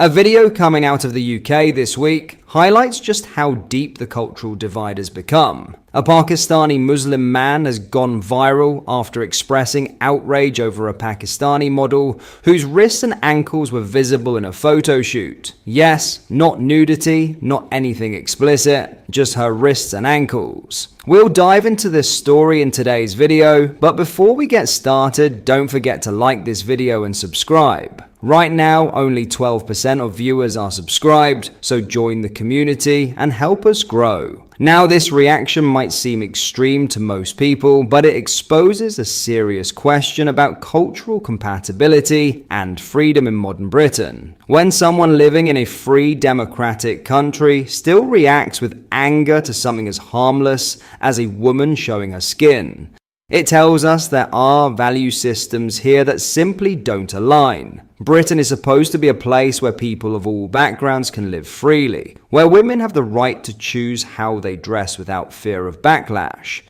A video coming out of the UK this week highlights just how deep the cultural divide has become. A Pakistani Muslim man has gone viral after expressing outrage over a Pakistani model whose wrists and ankles were visible in a photo shoot. Yes, not nudity, not anything explicit, just her wrists and ankles. We'll dive into this story in today's video, but before we get started, don't forget to like this video and subscribe. Right now, only 12% of viewers are subscribed, so join the community and help us grow. Now, this reaction might seem extreme to most people, but it exposes a serious question about cultural compatibility and freedom in modern Britain. When someone living in a free democratic country still reacts with anger to something as harmless as a woman showing her skin, it tells us there are value systems here that simply don't align. Britain is supposed to be a place where people of all backgrounds can live freely, where women have the right to choose how they dress without fear of backlash.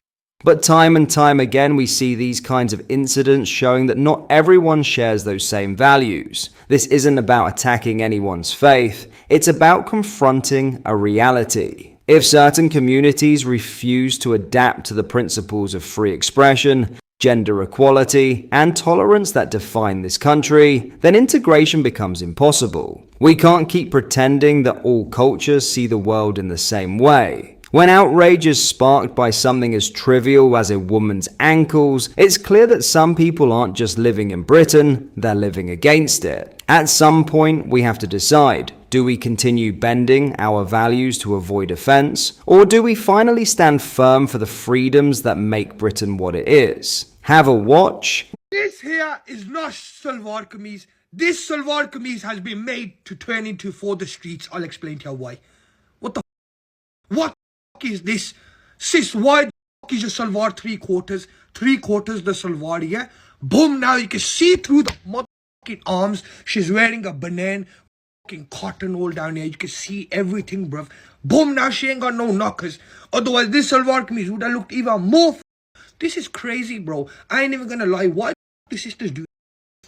But time and time again, we see these kinds of incidents showing that not everyone shares those same values. This isn't about attacking anyone's faith, it's about confronting a reality. If certain communities refuse to adapt to the principles of free expression, gender equality, and tolerance that define this country, then integration becomes impossible. We can't keep pretending that all cultures see the world in the same way. When outrage is sparked by something as trivial as a woman's ankles, it's clear that some people aren't just living in Britain, they're living against it. At some point, we have to decide. Do we continue bending our values to avoid offense? Or do we finally stand firm for the freedoms that make Britain what it is? Have a watch. This here is not Salwar Kameez. This Salwar Kameez has been made to turn into for the streets. I'll explain to you why. What the What is this? Sis, why the is your Salwar 3/4? 3/4 the Salwar, yeah? Boom, now you can see through the motherfucking arms. She's wearing a banana. Cotton all down here, you can see everything, bruv. Boom, now she ain't got no knockers. Otherwise, this Salwar Kameez would have looked even more. This is crazy, bro. I ain't even gonna lie. Why the sisters do?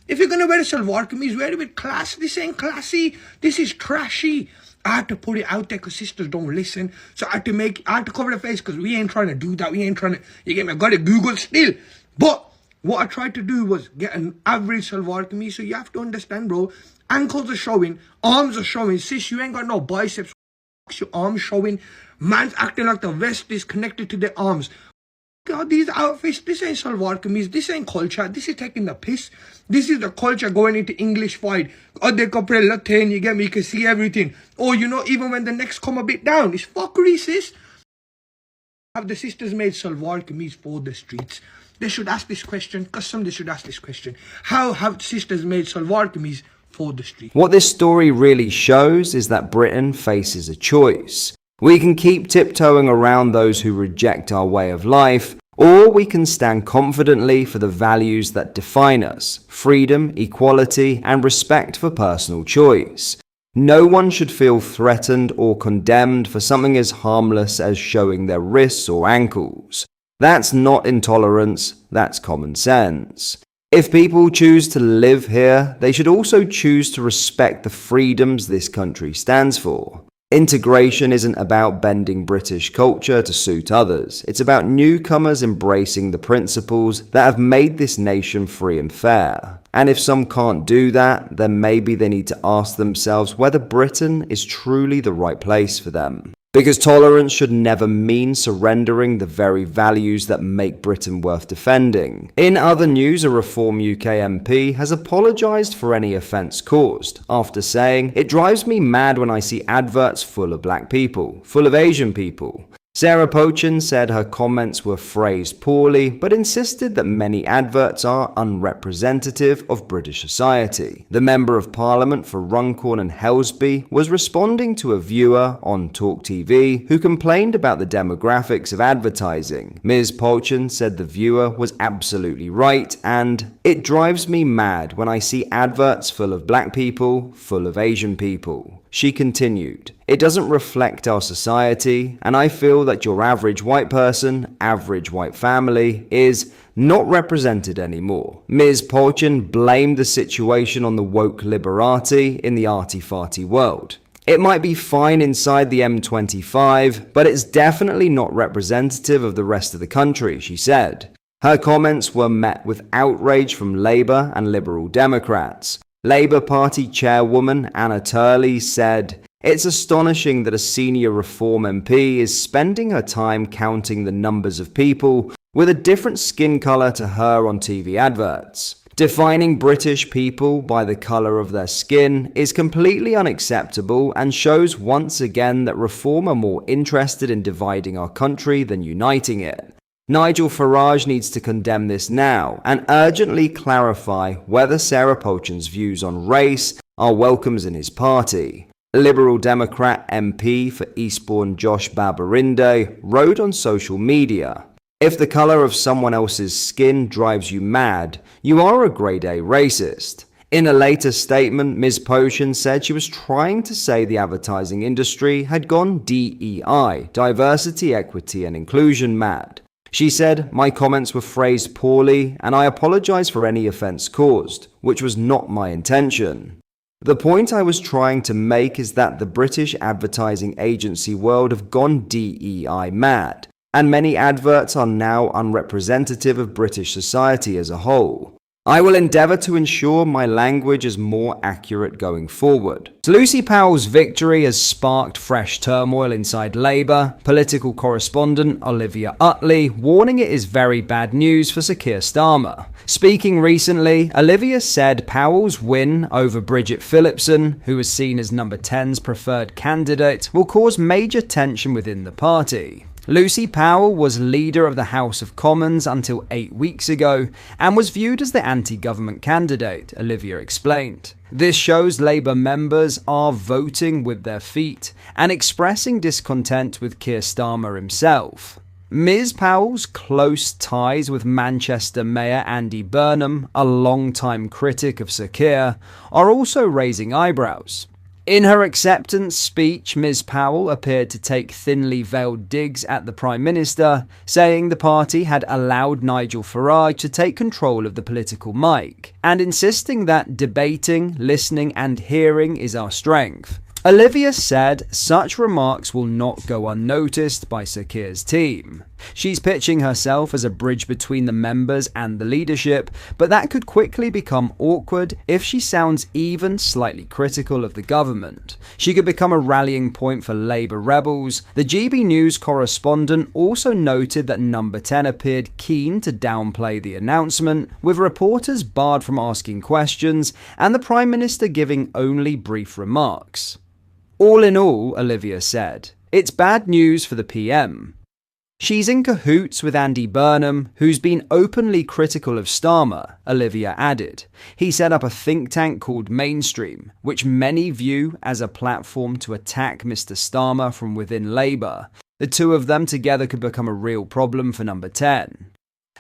If you're gonna wear a Salwar Kameez, wear it with class. This ain't classy. This is trashy. I had to put it out there because sisters don't listen. So I had to cover the face because we ain't trying to do that. We ain't trying to, you get me? I got it Google still. But what I tried to do was get an average Salwar Kameez. So you have to understand, bro. Ankles are showing, arms are showing. Sis, you ain't got no biceps. Your arms showing. Man's acting like the vest is connected to their arms. God, these outfits, this ain't Salwar Kameez, this ain't culture, this is taking the piss. This is the culture going into English fight. Oh, they kapre latte, you get me, you can see everything. Or, you know, even when the necks come a bit down, it's fuckery, sis. Have the sisters made Salwar Kameez for the streets? They should ask this question, they should ask this question. How have sisters made Salwar Kameez for the street? What this story really shows is that Britain faces a choice. We can keep tiptoeing around those who reject our way of life, or we can stand confidently for the values that define us: freedom, equality, and respect for personal choice. No one should feel threatened or condemned for something as harmless as showing their wrists or ankles. That's not intolerance, that's common sense. If people choose to live here, they should also choose to respect the freedoms this country stands for. Integration isn't about bending British culture to suit others. It's about newcomers embracing the principles that have made this nation free and fair. And if some can't do that, then maybe they need to ask themselves whether Britain is truly the right place for them. Because tolerance should never mean surrendering the very values that make Britain worth defending. In other news, a Reform UK MP has apologised for any offence caused, after saying, "It drives me mad when I see adverts full of black people, full of Asian people." Sarah Pochin said her comments were phrased poorly, but insisted that many adverts are unrepresentative of British society. The Member of Parliament for Runcorn and Helsby was responding to a viewer on Talk TV who complained about the demographics of advertising. Ms. Pochin said the viewer was absolutely right and, "It drives me mad when I see adverts full of black people, full of Asian people." She continued, It doesn't reflect our society, and I feel that your average white person, average white family, is not represented anymore. Ms. Polchin blamed the situation on the woke liberati in the arty-farty world. It might be fine inside the M25, but it's definitely not representative of the rest of the country, she said. Her comments were met with outrage from Labour and Liberal Democrats. Labour Party chairwoman Anna Turley said, "It's astonishing that a senior Reform MP is spending her time counting the numbers of people with a different skin colour to her on TV adverts. Defining British people by the colour of their skin is completely unacceptable and shows once again that Reform are more interested in dividing our country than uniting it. Nigel Farage needs to condemn this now and urgently clarify whether Sarah Polchin's views on race are welcomes in his party." Liberal Democrat MP for Eastbourne Josh Babarinde wrote on social media, "If the colour of someone else's skin drives you mad, you are a grade A racist." In a later statement, Ms. Polchin said she was trying to say the advertising industry had gone DEI, diversity, equity and inclusion mad. She said, "My comments were phrased poorly and I apologize for any offense caused, which was not my intention. The point I was trying to make is that the British advertising agency world have gone DEI mad, and many adverts are now unrepresentative of British society as a whole. I will endeavour to ensure my language is more accurate going forward." So Lucy Powell's victory has sparked fresh turmoil inside Labour, political correspondent Olivia Utley warning it is very bad news for Sir Keir Starmer. Speaking recently, Olivia said Powell's win over Bridget Phillipson, who was seen as number 10's preferred candidate, will cause major tension within the party. Lucy Powell was leader of the House of Commons until 8 weeks ago and was viewed as the anti-government candidate, Olivia explained. This shows Labour members are voting with their feet and expressing discontent with Keir Starmer himself. Ms. Powell's close ties with Manchester Mayor Andy Burnham, a long-time critic of Sir Keir, are also raising eyebrows. In her acceptance speech, Ms. Powell appeared to take thinly veiled digs at the Prime Minister, saying the party had allowed Nigel Farage to take control of the political mic, and insisting that debating, listening and hearing is our strength. Olivia said such remarks will not go unnoticed by Sir Keir's team. She's pitching herself as a bridge between the members and the leadership, but that could quickly become awkward if she sounds even slightly critical of the government. She could become a rallying point for Labour rebels. The GB News correspondent also noted that number 10 appeared keen to downplay the announcement, with reporters barred from asking questions and the Prime Minister giving only brief remarks. All in all, Olivia said, it's bad news for the PM. She's in cahoots with Andy Burnham, who's been openly critical of Starmer, Olivia added. He set up a think tank called Mainstream, which many view as a platform to attack Mr. Starmer from within Labour. The two of them together could become a real problem for number 10.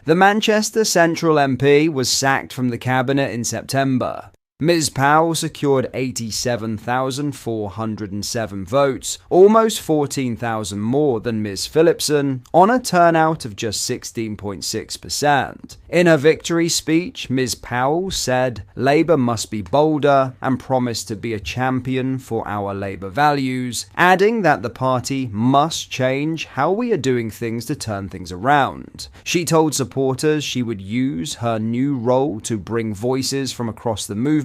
The Manchester Central MP was sacked from the cabinet in September. Ms. Powell secured 87,407 votes, almost 14,000 more than Ms. Phillipson, on a turnout of just 16.6%. In her victory speech, Ms. Powell said Labour must be bolder and promised to be a champion for our Labour values, adding that the party must change how we are doing things to turn things around. She told supporters she would use her new role to bring voices from across the movement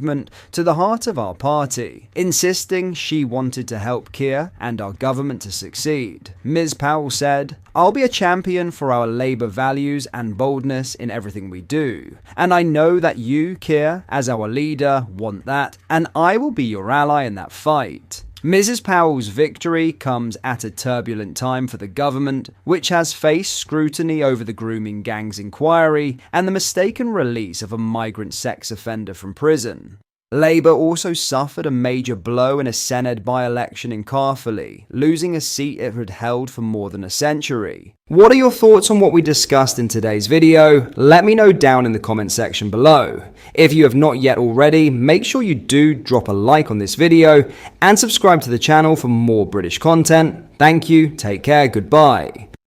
to the heart of our party, insisting she wanted to help Keir and our government to succeed. Ms. Powell said, I'll be a champion for our Labour values and boldness in everything we do, and I know that you, Keir, as our leader, want that, and I will be your ally in that fight. Mrs. Powell's victory comes at a turbulent time for the government, which has faced scrutiny over the grooming gangs inquiry and the mistaken release of a migrant sex offender from prison. Labour also suffered a major blow in a Senedd by-election in Caerphilly, losing a seat it had held for more than a century. What are your thoughts on what we discussed in today's video? Let me know down in the comment section below. If you have not yet already, make sure you do drop a like on this video and subscribe to the channel for more British content. Thank you, take care, goodbye.